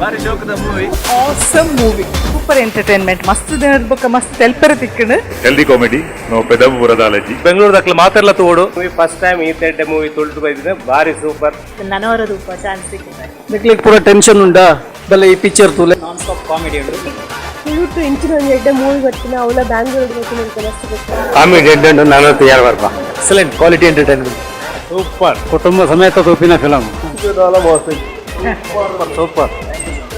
ಭಾರಿ ಶೋಕದ movie. Awesome movie, super entertainment, ಮಸ್ತ್ ಇರ್ಬೇಕು, ಮಸ್ತ್ ತೆಲ್ಪರ ತಿಕ್ಕಣ. ಹೆಲ್ದಿ ಕಾಮಿಡಿ ನಾವು ಪೆದಬು ಬರದಾಲಜಿ ಬೆಂಗಳೂರು ದಾಖಲೆ ಮಾತೆಲ್ಲ ತೋಡು ಮೂವಿ ಫಸ್ಟ್ ಟೈಮ್ ಈ ತೆಡ್ಡೆ ಮೂವಿ ತುಳ್ದು ಬೈದಿದೆ, ಭಾರಿ ಸೂಪರ್. ನನವರದು ಚಾನ್ಸ್ ಸಿಕ್ಕಿದೆ. देखलिक पूरा टेंशन ಉಂಟಾ ಬಲ್ಲ ಈ ಪಿಕ್ಚರ್ ತೂಲೆ ನಾನ್ ಸ್ಟಾಪ್ ಕಾಮಿಡಿ ಉಂಟು. ಇವತ್ತು ಇಂಚಿನ ಎಡ್ಡೆ ಮೂವಿ ಬರ್ತೀನಿ ಅವಳ ಬ್ಯಾಂಗ್ಳೂರ್ ಬರ್ತೀನಿ ಅಂತ ಅನಿಸ್ತಿದೆ. ಕಾಮಿಡಿ ಎಡ್ಡೆ ನಾನು ತಯಾರು ಬರ್ಪ. ಎಕ್ಸಲೆಂಟ್ ಕ್ವಾಲಿಟಿ ಎಂಟರ್ಟೈನ್ಮೆಂಟ್, ಸೂಪರ್ ಕುಟುಂಬ ಸಮೇತ ತೂಪಿನ ಫಿಲಂ. ಸೂಪರ್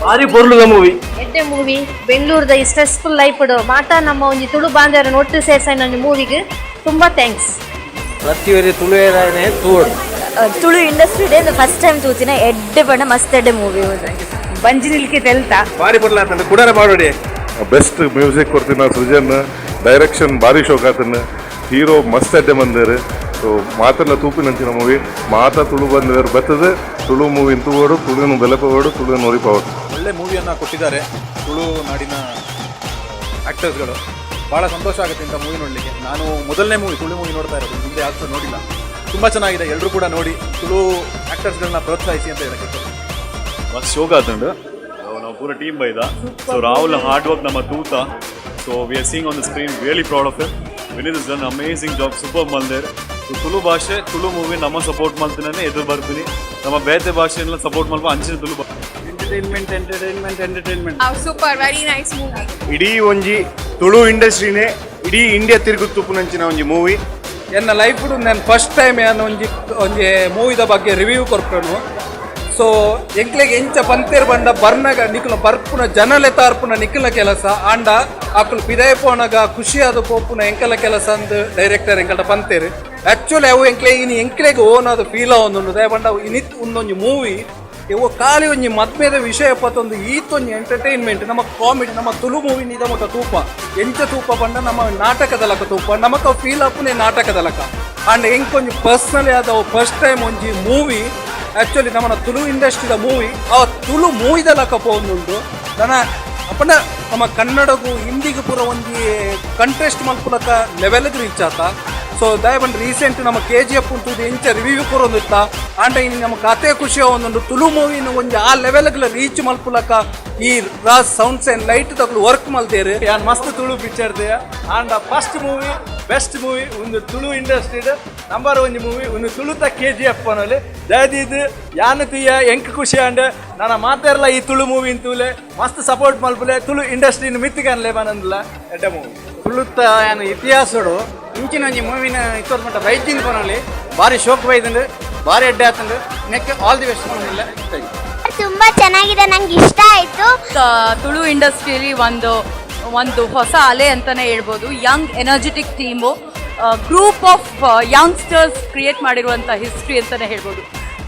ಭಾರಿ ಪೊರ್ಲುದ ಮೂವಿ. ಎಡ್ಡೆ ಮೂವಿ ಬೆಂಗಳೂರದ ಈ ಸ್ಟ್ರೆಸ್ಫುಲ್ ಲೈಫ್ ಇಡು ಮಾತಾ ನಮ್ಮ ಒಂದು ತುಳು ಬಾಂಧವರನ್ನು ಒಟ್ಟು ಸೇರ್ಸ ನನ್ನ ಮೂವಿಗೆ ತುಂಬಾ ಥ್ಯಾಂಕ್ಸ್. ಪ್ರತಿಯೊಂದು ತುಳುವೇನೆ ತೂಡು ತುಳು ಇಂಡಸ್ಟ್ರಿ ಫಸ್ಟ್ ಟೈಮ್ ತೂತಿನ ಎಡ್ಡೆ ಬಣ್ಣ ಮಸ್ತ್ ಎಡ್ಡೆ ಮೂವಿ ಬಂಜಿ ನಿಲ್ಕೆ ತೆಲ್ತಾ ಭಾರಿ ಬರ್ಲಾತಂದ್ರೆ ಕುಡಾರ ಮಾಡೋಡಿ. ಬೆಸ್ಟ್ ಮ್ಯೂಸಿಕ್ ಕೊಡ್ತೀನಿ ಸೃಜನ್, ಡೈರೆಕ್ಷನ್ ಭಾರಿ ಶೋಕ ಆತನ, ಹೀರೋ ಮಸ್ತ್ ಅಡ್ಡೆ ಬಂದರು. ಸೊ ಮಾತೆಲ್ಲ ತೂಪಿನಂಚಿನ ಮೂವಿ, ಮಾತಾ ತುಳು ಬಂದಿದ್ದಾರೆ ಬರ್ತದೆ. ತುಳು ಮೂವಿ ತೂಗೋಡು, ತುಳುವಿನ ಬೆಲೆಪೋಡು, ತುಳುವಿನ ನೋಡಿಪೋಡು. ಒಳ್ಳೆ ಮೂವಿಯನ್ನು ಕೊಟ್ಟಿದ್ದಾರೆ ತುಳು ನಾಡಿನ ಆ್ಯಕ್ಟರ್ಸ್ಗಳು. ಭಾಳ ಸಂತೋಷ ಆಗುತ್ತೆ ಇಂಥ ಮೂವಿ ನೋಡಲಿಕ್ಕೆ. ನಾನು ಮೊದಲನೇ ಮೂವಿ ತುಳು ಮೂವಿ ನೋಡ್ತಾ ಇರೋದು, ಮುಂದೆ ಯಾವುದು ನೋಡಿಲ್ಲ. ತುಂಬ ಚೆನ್ನಾಗಿದೆ, ಎಲ್ಲರೂ ಕೂಡ ನೋಡಿ ತುಳು ಆ್ಯಕ್ಟರ್ಸ್ಗಳನ್ನ ಪ್ರೋತ್ಸಾಹಿಸಿ ಅಂತ ಹೇಳಕ್ಕೆ. ಮಸ್ತ್ ಶೋಕ ಆತಂಡು ನಾವು ಪೂರ ಟೀಮ್ ಬೈದ. ಸೊ ರಾಹುಲ್ ಹಾರ್ಡ್ ವರ್ಕ್ ನಮ್ಮ ತೂತ. So we are seeing on the screen, really proud of it. Vineet is done amazing job, super ಮಲ್ದೇರ್. ತುಳು ಭಾಷೆ ತುಳು ಮೂವಿ ನಮ್ಮ ಸಪೋರ್ಟ್ ಮಾಡ್ತೀನಿ ಎದುರು ಬರ್ತೀನಿ. ನಮ್ಮ ಬೇತೆ ಭಾಷೆಯನ್ನ ಸಪೋರ್ಟ್ ಮಾಡ್ಬೋ ಅಂಚಿನ Tulu entertainment super very nice movie. ಇಡೀ ಒಂಜಿ ತುಳು ಇಂಡಸ್ಟ್ರಿನೇ ಇಡೀ ಇಂಡಿಯಾ ತಿರುಗುತ್ತುಪ್ಪುನಂಚಿನ ಒಂಜಿ ಮೂವಿ. ಎನ್ನ ಲೈಫ್ ನಾನು ಫಸ್ಟ್ ಟೈಮ್ ನಾನು ಒಂಜಿ ಮೂವಿದ ಬಗ್ಗೆ ರಿವ್ಯೂ ಕೊರ್ಪನು. ಸೊ ಎಂಕ್ಲೆಗೆ ಎಂಚ ಪಂತೇರು ಬಂಡ ಬರ್ನಗ ನಿಖಲ ಬರ್ಪುನ ಜನಲೆ ತಾರ್ಪುನ ನಿಖಲ ಕೆಲಸ ಆಂಡ ಆಕಲು ಪಿದಾಯ ಪೋನಗ ಖುಷಿಯಾದ ಪೋಪುನ ಎಂಕಲ ಕೆಲಸ ಅಂದ್ ಡೈರೆಕ್ಟರ್ ಎಂಕಲ್ಟ ಪಂತೇರು. ಆ್ಯಕ್ಚುಲಿ ಅವು ಎಂಕ್ಲೆಗೆ ಓನಾದ ಫೀಲ್ ಆವೊಂದುಂಡು ದಯ ಬಂಡ ಇನಿತ್ ಒಂದೊಂಜಿ ಮೂವಿ ಇವು ಖಾಲಿ ಒಂಜಿ ಮದ್ಮೆದ ವಿಷಯ ಪತ್ತೊಂದು ಈತೊಂಜಿ ಎಂಟರ್ಟೈನ್ಮೆಂಟ್ ನಮ್ಮ ಕಾಮಿಡಿ ನಮ್ಮ ತುಳು ಮೂವಿ ನಿದ ಮಟ್ಟ ತೂಪ ಎಂಚ ತೂಪ ಬಂಡ ನಮ್ಮ ನಾಟಕದ ಲಕ ತೂಪ ನಮಕ ಫೀಲ್ ಅಪ್ಪನೇ ನಾಟಕದ ಲಕ ಆಂಡ್ ಎಂಕೊಂಜಿ ಪರ್ಸ್ನಲಿ ಆದ ಫಸ್ಟ್ ಟೈಮ್ ಒಂಜಿ ಮೂವಿ ಆ್ಯಕ್ಚುಲಿ ನಮ್ಮ ತುಳು ಇಂಡಸ್ಟ್ರಿದ ಮೂವಿ ಆ ತುಳು ಮೂವಿದ ಲಕ ಪೋಂದುಂಡು ನನ್ನ ಅಪ್ಪನ ನಮ್ಮ ಕನ್ನಡಗೂ ಹಿಂದಿಗೂ ಪೂರ ಒಂಜಿ ಕಂಟ್ರೆಸ್ಟ್ ಮಲ್ಪುಲಕ ಲೆವೆಲ್ಗೆ ರೀಚ್ ಆತ. ಸೊ ದಯಬಂದು ರೀಸೆಂಟ್ ನಮ್ಮ KGF ಉಂಟು ಎಂಚ ರಿವ್ಯೂ ಕೊರೊಂದಿತ್ತ ಆಂಡ ಇನ್ನು ನಮ್ಮ ಕತೆ ಖುಷಿ ಒಂದೊಂದು ತುಳು ಮೂವಿನ ಒಂಜಿ ಆ ಲೆವೆಲ್ಗಳ ರೀಚ್ ಮಲ್ಪುಲಕ ಈ ರಾಸ್ ಸೌಂಡ್ಸ್ ಆ್ಯಂಡ್ ಲೈಟ್ ತಗೊಳ್ಳು ವರ್ಕ್ ಮಲ್ತೇರು. ಯಾನ್ ಮಸ್ತ್ ತುಳು ಪಿಕ್ಚರ್ ದೇ ಆಂಡ ಫಸ್ಟ್ ಮೂವಿ ಬೆಸ್ಟ್ ಮೂವಿ ಒಂದು ತುಳು ಇಂಡಸ್ಟ್ರಿಡ್ ನಂಬರ್ ಒಂಜಿ ಮೂವಿ ಒಂದು ತುಳುತ KGF ಅನ್ನೋಲಿ ದಯದಿದ್ದು ಯಾನು ತೀಯ ಎಂಕ್ ಖುಷಿ ಅಂಡ್ ನಾನು ಮಾತಾರಲ್ಲ ಈ ತುಳು ಮೂವಿ ಅಂತೂಲೆ ಮಸ್ತ್ ಸಪೋರ್ಟ್ ಮಲ್ಪುಲೆ ತುಳು ಇಂಡಸ್ಟ್ರಿನ ಮಿತ್ತಿಗನ್ಲೆ ಬಂದಿಲ್ಲ ಎಡ್ಡ ಮೂವಿ ತುಳುತ ಏನು ಇತಿಹಾಸಡು ಇಂಚಿನ ಒಂಜಿ ಮೂವಿನ ಇತ್ತೋರ್ ಮಟ್ಟ ರೈಟಿಂಗ್ ಕೊನಲ್ಲಿ ಭಾರಿ ಶೋಕ್ ಬೈದಂಡು ಭಾರಿ ಎಡ್ಡೆ ಆತಂಡು ನೆಕ್ ಆಲ್ ದಿ ಬೆಸ್ಟ್ ಮಾಡಿಲ್ಲ. ತುಂಬಾ ಚೆನ್ನಾಗಿದೆ, ನಂಗೆ ಇಷ್ಟ ಆಯ್ತು. ತುಳು ಇಂಡಸ್ಟ್ರಿಯಲ್ಲಿ ಒಂದು ಹೊಸ ಅಲೆ ಅಂತಾನೆ ಹೇಳ್ಬೋದು. Young energetic team, group of youngsters create ಮಾಡಿರುವಂಥ ಹಿಸ್ಟ್ರಿ ಅಂತಾನೆ ಹೇಳ್ಬೋದು.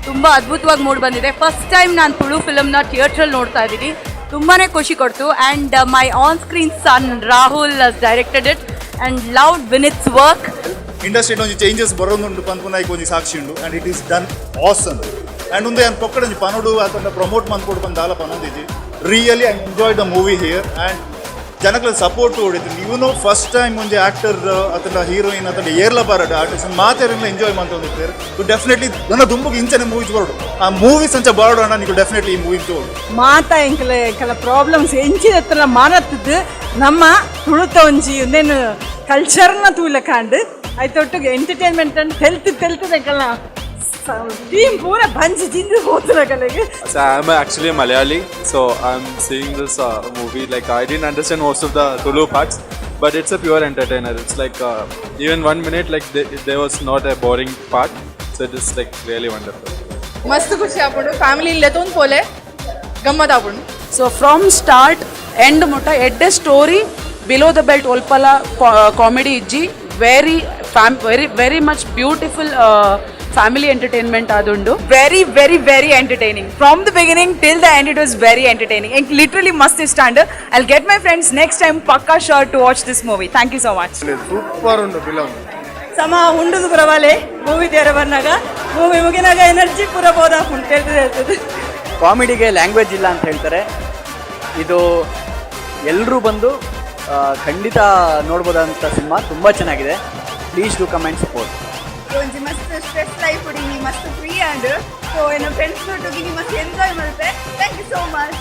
ತುಂಬ ಅದ್ಭುತವಾಗಿ ಮೂಡಿ ಬಂದಿದೆ. ಫಸ್ಟ್ ಟೈಮ್ ನಾನು ತುಳು ಫಿಲಮ್ನ ಥಿಯೇಟ್ರಲ್ಲಿ ನೋಡ್ತಾ ಇದ್ದೀನಿ, ತುಂಬಾ ಖುಷಿ ಕೊಡ್ತು. And my on screen son Rahul directed it and loved Vineeth's work. Industry ಒಂಜಿ ಚೇಂಜಸ್ ಬರೋದುಂಡು ಪನ್ಪುನ ಒಂಜಿ ಸಾಕ್ಷಿ ಉಂಡು and it is done awesome. And ಒಂದೇ ಏನು ಪೊಕ್ಕಡ ಪನೋಡು ಅದನ್ನು ಪ್ರಮೋಟ್ ಮಾಡ್ಕೊಡು ಬಂದು ದಾಲ ಪನೊಂದಿದ್ದಿ really I enjoy the movie here and ಜನಗಳ ಸಪೋರ್ಟ್ ಹೊಡಿತು. ಇವನು ಫಸ್ಟ್ ಟೈಮ್ ಒಂಜಿ ಆ್ಯಕ್ಟರ್ ಅಥವಾ ಹೀರೋಯಿನ್ ಅಥವಾ ಏರ್ಲ ಬರೋಡು ಆರ್ಟಿಸ್ಟ್ ಮಾತೆಲ್ಲ ಎಂಜಾಯ್ ಮಾಡ್ತಿರ್ತಾರೆ. ಸೊ ಡೆಫಿನೆಟ್ಲಿ ನನ್ನ ದುಂಬಗೆ ಇಂಚನೆ ಮೂವೀಸ್ ಬರೋಡು ಆ ಮೂವೀಸ್ ಅಂಚ ಬಾರೋಣ ನೀವು ಡೆಫಿನೆಟ್ಲಿ ಈ ಮೂವಿ ತೋಡು ಮಾತಾ ಎಂಕಲ ಪ್ರಾಬ್ಲಮ್ಸ್ ಎಂಚಿನ ಹತ್ರ ಮಾನತ್ತದ್ದು ನಮ್ಮ ತುಳುತ ಒಂಜಿ ಒಂದೇನು ಕಲ್ಚರ್ನ ತೂಲ ಕಾಂಡು ಆಯ್ತೊಟ್ಟಿಗೆ ಎಂಟರ್ಟೈನ್ಮೆಂಟ್ ಅಂಡ್ ಹೆಲ್ತ್ ಎಂಕಲ್ನ ಟೀಮ್ ಪೂರ ಬಂಜಿ ಜಿಂದು ಹೋಗ್ತಾರೆ ಕಲೆಗೆ. So I'm actually a Malayali, so I'm seeing this movie. Like I didn't understand most of the Tulu parts, but it's a pure entertainer. It's like even 1 minute like there was not a boring part, so it is like really wonderful. ಮಸ್ತ್ ಖುಷಿ ಆಗ್ಬಿಡು, family ಲೆತೊಂದು ಪೋಲೆ ಗಮ್ಮತ್ ಆಗ್ಬಿಡು. So from start end ಮುಟ್ಟ ಎಡ್ಡೆ story below the belt ಒಲ್ಪಲ comedy ಇಜ್ಜಿ very very much beautiful family entertainment adundu. Very entertaining from the beginning till the end. It was very entertaining and literally must stand. I'll get my friends next time pakka sure to watch this movie. Thank you so much. Super ಉಂಟು film. ಸಮ ಉಂಡುದು ಬರವಾಲೆ movie ದೇರ ಬಂದಾಗ movie ಮುಗಿನಾಗ energy ಪೂರ ಬೋದ ಹೇಳ್ತದೆ. ಕಾಮಿಡಿಗೆ language ಇಲ್ಲ ಅಂತ ಹೇಳ್ತಾರೆ. ಇದು ಎಲ್ಲರೂ ಬಂದು ಖಂಡಿತ ನೋಡ್ಬೋದಂಥ ಸಿನಿಮಾ, ತುಂಬ ಚೆನ್ನಾಗಿದೆ. Please do come and support. ಒಂಜಿ ಮಸ್ತ್ ಸ್ಟ್ರೆಸ್ ಲೈಫ್ ಉಡಿ ಮಸ್ತ್ ಫ್ರೀ ಆ್ಯಂಡ್ ಸೊ ಏನು ಫ್ರೆಂಡ್ಸ್ ಒಟ್ಟಿಗೆ ಮಸ್ತ್ ಎಂಜಾಯ್ ಮಾಡುತ್ತೆ. Thank you so much.